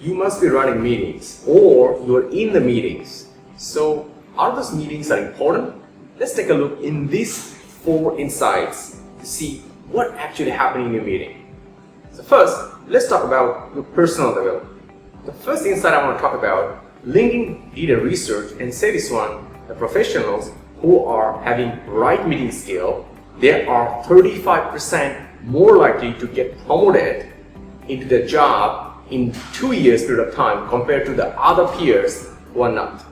you must be running meetings or you're in the meetings. So are those meetings are important? Let's take a look in these 4 insights to see what actually happened in your meeting. So first, let's talk about your personal development. The first insight I want to talk about, LinkedIn did a research and say this one, the professionals who are having right meeting skill, they are 35% more likely to get promoted into their job in 2 years period of time compared to the other peers who are not.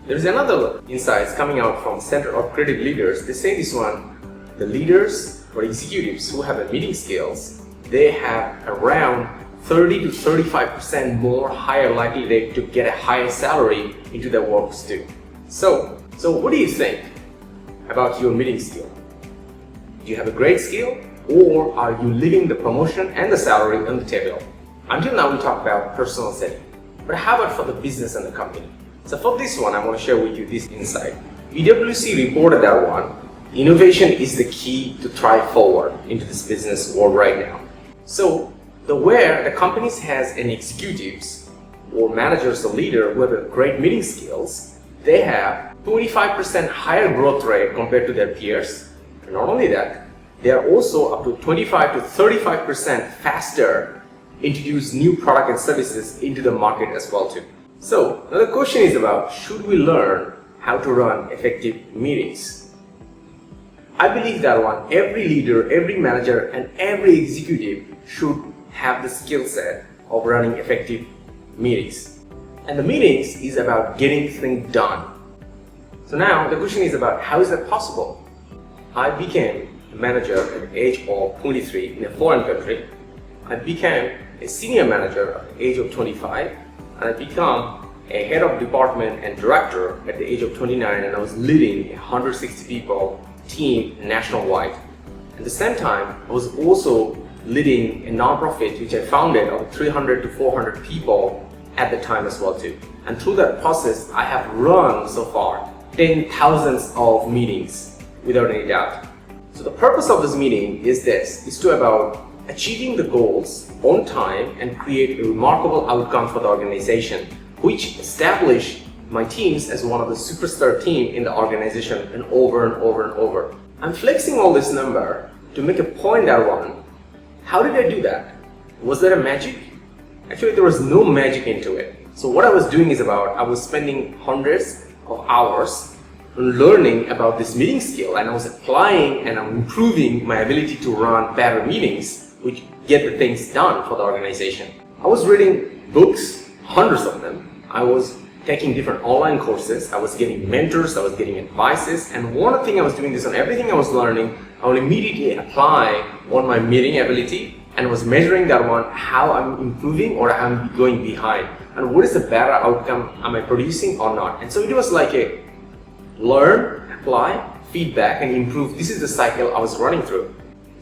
There's another insights coming out from Center of Creative Leaders. They say this one, the leaders or executives who have a meeting skills, they have around 30 to 35% more higher likelihood to get a higher salary into their works too. So what do you think about your meeting skill? Do you have a great skill, or are you leaving the promotion and the salary on the table? Until now we talked about personal setting, but how about for the business and the company? So for this one, I want to share with you this insight. PwC reported that one, innovation is the key to thrive forward into this business world right now. So where the companies has an executives or managers or leader who have great meeting skills, they have 25% higher growth rate compared to their peers. And not only that, they are also up to 25 to 35% faster introduce new product and services into the market as well too. So now the question is about, should we learn how to run effective meetings? I believe that one, every leader, every manager and every executive should have the skill set of running effective meetings. And the meetings is about getting things done. So now the question is about, how is that possible? I became a manager at the age of 23 in a foreign country. I became a senior manager at the age of 25, and I become a head of department and director at the age of 29, and I was leading a 160 people team nationwide. At the same time, I was also leading a non-profit which I founded of 300 to 400 people at the time as well too. And through that process, I have run so far 10,000s of meetings without any doubt. So the purpose of this meeting is to about achieving the goals on time and create a remarkable outcome for the organization, which establish my teams as one of the superstar team in the organization and over and over and over. I'm flexing all this number to make a point that one. How did I do that? Was there a magic? Actually, there was no magic into it. So what I was doing is I was spending hundreds of hours learning about this meeting skill, and I was applying and I'm improving my ability to run better meetings which get the things done for the organization. I was reading books, hundreds of them. I was taking different online courses. I was getting mentors. I was getting advices. And one thing I was doing this on everything I was learning, I would immediately apply on my meeting ability and was measuring that one, how I'm improving or I'm going behind. And what is the better outcome am I producing or not? And so it was like a learn, apply, feedback and improve. This is the cycle I was running through.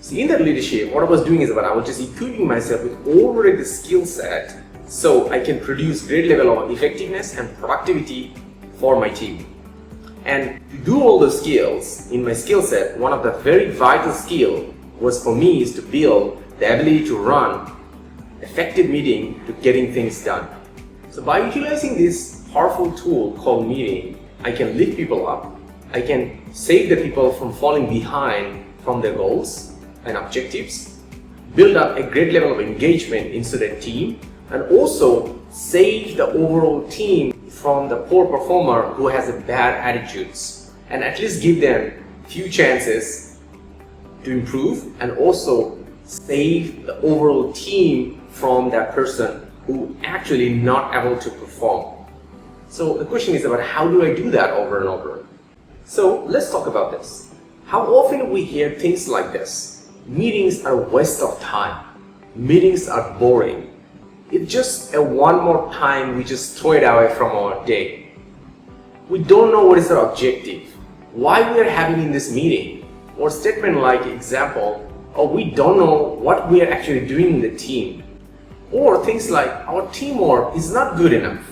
So in that leadership, what I was doing is I was just equipping myself with already the skill set so I can produce great level of effectiveness and productivity for my team. And to do all the skills in my skill set, one of the very vital skill was for me is to build the ability to run effective meeting to getting things done. So by utilizing this powerful tool called meeting, I can lift people up, I can save the people from falling behind from their goals and objectives, build up a great level of engagement into the team, and also save the overall team from the poor performer who has a bad attitudes, and at least give them few chances to improve, and also save the overall team from that person who actually not able to perform. So the question is about, how do I do that over and over? So let's talk about this. How often we hear things like this? Meetings are a waste of time. Meetings are boring. It's just a one more time we just throw it away from our day. We don't know what is our objective, why we are having in this meeting, or statement like example, or we don't know what we are actually doing in the team, or things like our teamwork is not good enough.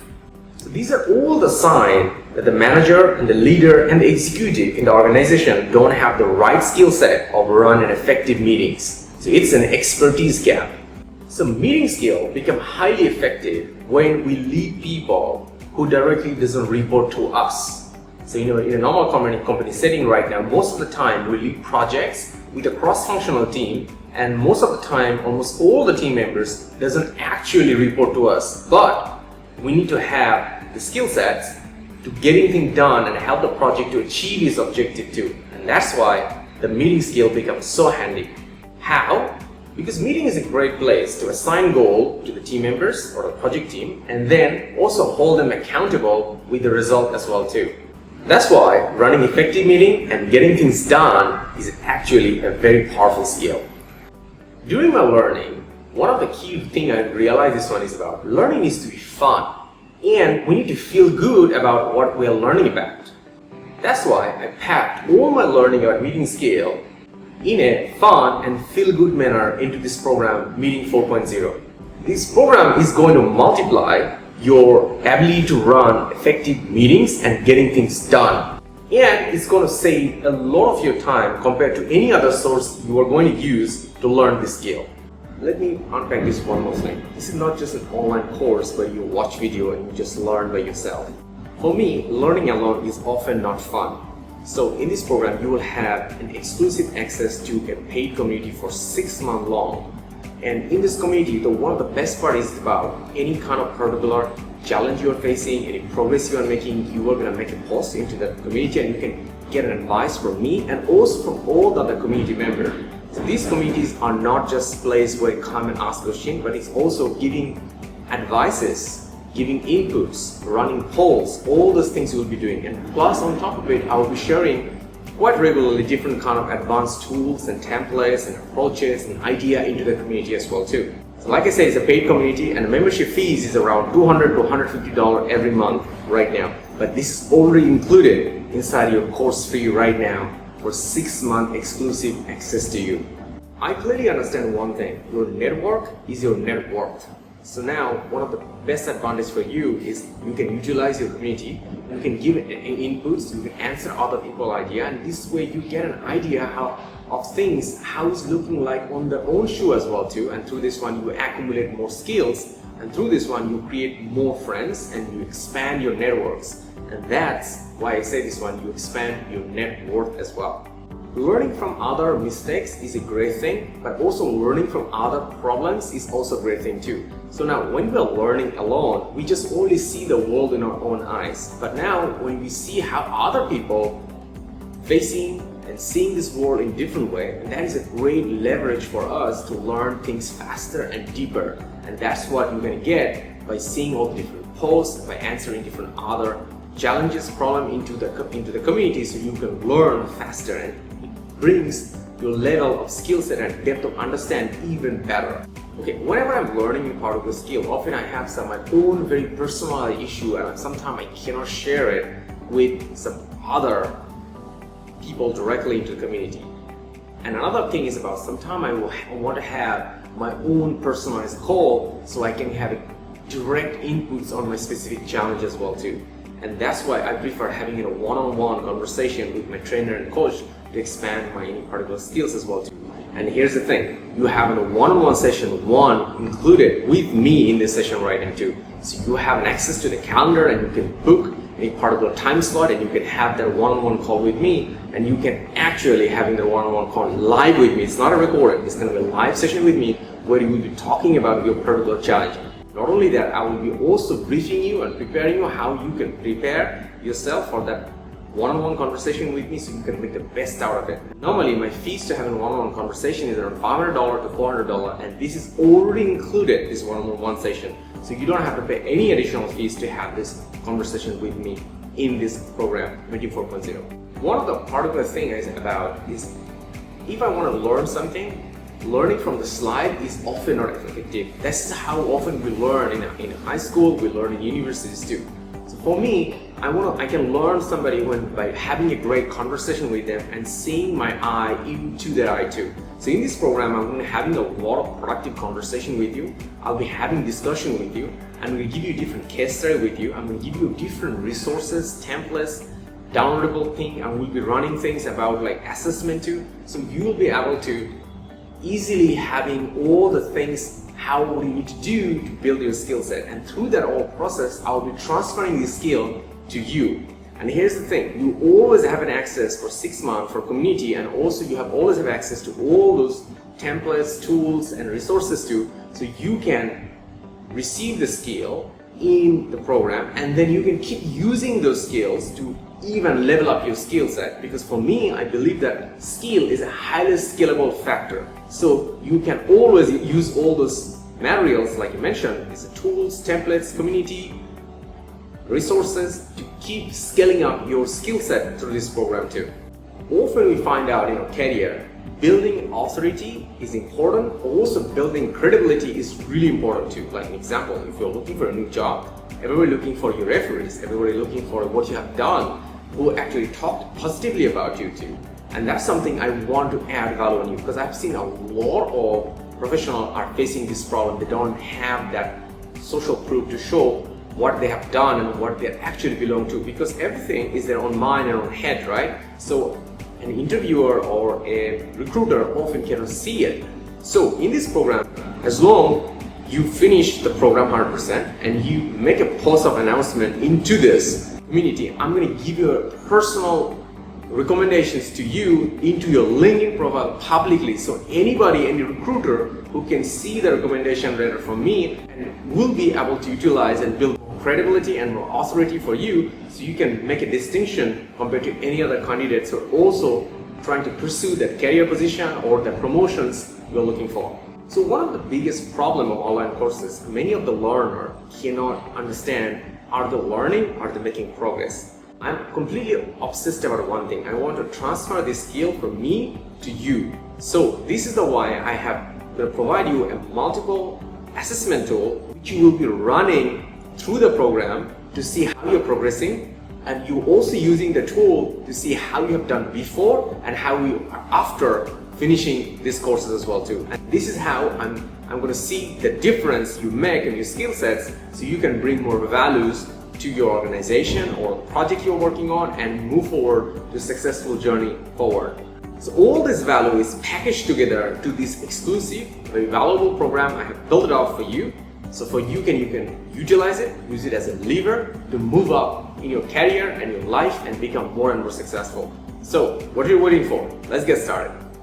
So these are all the signs that the manager and the leader and the executive in the organization don't have the right skill set of running effective meetings. So it's an expertise gap. So meeting skill become highly effective when we lead people who directly doesn't report to us. So in a normal company setting right now, most of the time we lead projects with a cross-functional team, and most of the time, almost all the team members doesn't actually report to us. But we need to have the skill sets to get anything done and help the project to achieve its objective too. And that's why the meeting skill becomes so handy. How? Because meeting is a great place to assign goal to the team members or the project team, and then also hold them accountable with the result as well too. That's why running effective meeting and getting things done is actually a very powerful skill. During my learning, one of the key things I realized this one is about learning needs to be fun, and we need to feel good about what we are learning about. That's why I packed all my learning about meeting skill in a fun and feel-good manner into this program, Meeting 4.0. This program is going to multiply your ability to run effective meetings and getting things done. And it's going to save a lot of your time compared to any other source you are going to use to learn this skill. Let me unpack this one more thing. This is not just an online course where you watch video and you just learn by yourself. For me, learning alone is often not fun. So in this program, you will have an exclusive access to a paid community for 6 months long. And in this community, one of the best part is about any kind of particular challenge you are facing, any progress you are making, you are going to make a post into the community and you can get an advice from me and also from all the other community members. So these communities are not just place where you come and ask questions, but it's also giving advices, giving inputs, running polls, all those things you will be doing. And plus on top of it, I will be sharing quite regularly different kind of advanced tools and templates and approaches and idea into the community as well too. So like I said, it's a paid community and the membership fees is around $200 to $150 every month right now. But this is already included inside your course fee right now for 6 month exclusive access to you. I clearly understand one thing, your network is your net worth. So now, one of the best advantages for you is you can utilize your community, you can give inputs, you can answer other people's ideas, and this way you get an idea of things, how it's looking like on their own shoe as well too, and through this one you accumulate more skills, and through this one you create more friends and you expand your networks. And that's why I say this one, you expand your net worth as well. Learning from other mistakes is a great thing, but also learning from other problems is also a great thing too. So now when we are learning alone, we just only see the world in our own eyes. But now when we see how other people facing and seeing this world in different way, and that is a great leverage for us to learn things faster and deeper. And that's what you're going to get by seeing all the different posts, by answering different other challenges, problem into the community, so you can learn faster and it brings your level of skill set and depth of understand even better. Okay, whenever I'm learning a part of the skill, often I have my own very personal issue and sometimes I cannot share it with some other people directly into the community. And another thing is about sometimes I want to have my own personalized call so I can have direct inputs on my specific challenge as well too. And that's why I prefer having a one-on-one conversation with my trainer and coach to expand my any particular skills as well too. And here's the thing, you have a one-on-one session, one included with me in this session right now too. So you have an access to the calendar and you can book any particular time slot and you can have that one-on-one call with me, and you can actually having the one-on-one call live with me. It's not a recording, it's going to be a live session with me where you will be talking about your particular challenge. Not only that, I will be also briefing you and preparing you how you can prepare yourself for that one-on-one conversation with me so you can make the best out of it. Normally, my fees to have a one-on-one conversation is around $500 to $400, and this is already included, this one-on-one session. So you don't have to pay any additional fees to have this conversation with me in this program, Meeting 4.0. One of the particular things about is if I want to learn something, learning from the slide is often not effective. That's how often we learn in high school, we learn in universities too. So for me, I can learn somebody by having a great conversation with them and seeing my eye into their eye too. So in this program, I'm going to be having a lot of productive conversation with you. I'll be having discussion with you. I'm going to give you different case study with you. I'm going to give you different resources, templates, downloadable thing. I will be running things about like assessment too. So you will be able to easily having all the things how what you need to do to build your skill set. And through that whole process, I'll be transferring the skill to you. And here's the thing, you always have an access for 6 months for community, and also you always have access to all those templates, tools, and resources too, so you can receive the skill in the program, and then you can keep using those skills to even level up your skill set. Because for me, I believe that skill is a highly scalable factor. So you can always use all those materials like you mentioned, it's tools, templates, community, resources to keep scaling up your skill set through this program too. Often we find out in our career, building authority is important, also building credibility is really important too. Like an example, if you're looking for a new job, everybody looking for your referees, everybody looking for what you have done, who actually talked positively about you too. And that's something I want to add value on you, because I've seen a lot of professionals are facing this problem. They don't have that social proof to show what they have done and what they actually belong to, because everything is their own mind and own head, right? So an interviewer or a recruiter often cannot see it. So in this program, as long you finish the program 100% and you make a post of announcement into this community, I'm going to give you a personal recommendations to you into your LinkedIn profile publicly. So anybody, any recruiter who can see the recommendation letter from me and will be able to utilize and build credibility and more authority for you, so you can make a distinction compared to any other candidates who are also trying to pursue that career position or the promotions you're looking for. So one of the biggest problem of online courses, many of the learner cannot understand, are they learning, are they making progress? I'm completely obsessed about one thing. I want to transfer this skill from me to you. So this is the why I have to provide you a multiple assessment tool which you will be running through the program to see how you're progressing, and you're also using the tool to see how you have done before and how you are after finishing these courses as well too. And this is how I'm going to see the difference you make in your skill sets, so you can bring more values to your organization or project you're working on and move forward to a successful journey forward. So all this value is packaged together to this exclusive, very valuable program I have built it out for you. So for you can utilize it, use it as a lever to move up in your career and your life and become more and more successful. So what are you waiting for? Let's get started.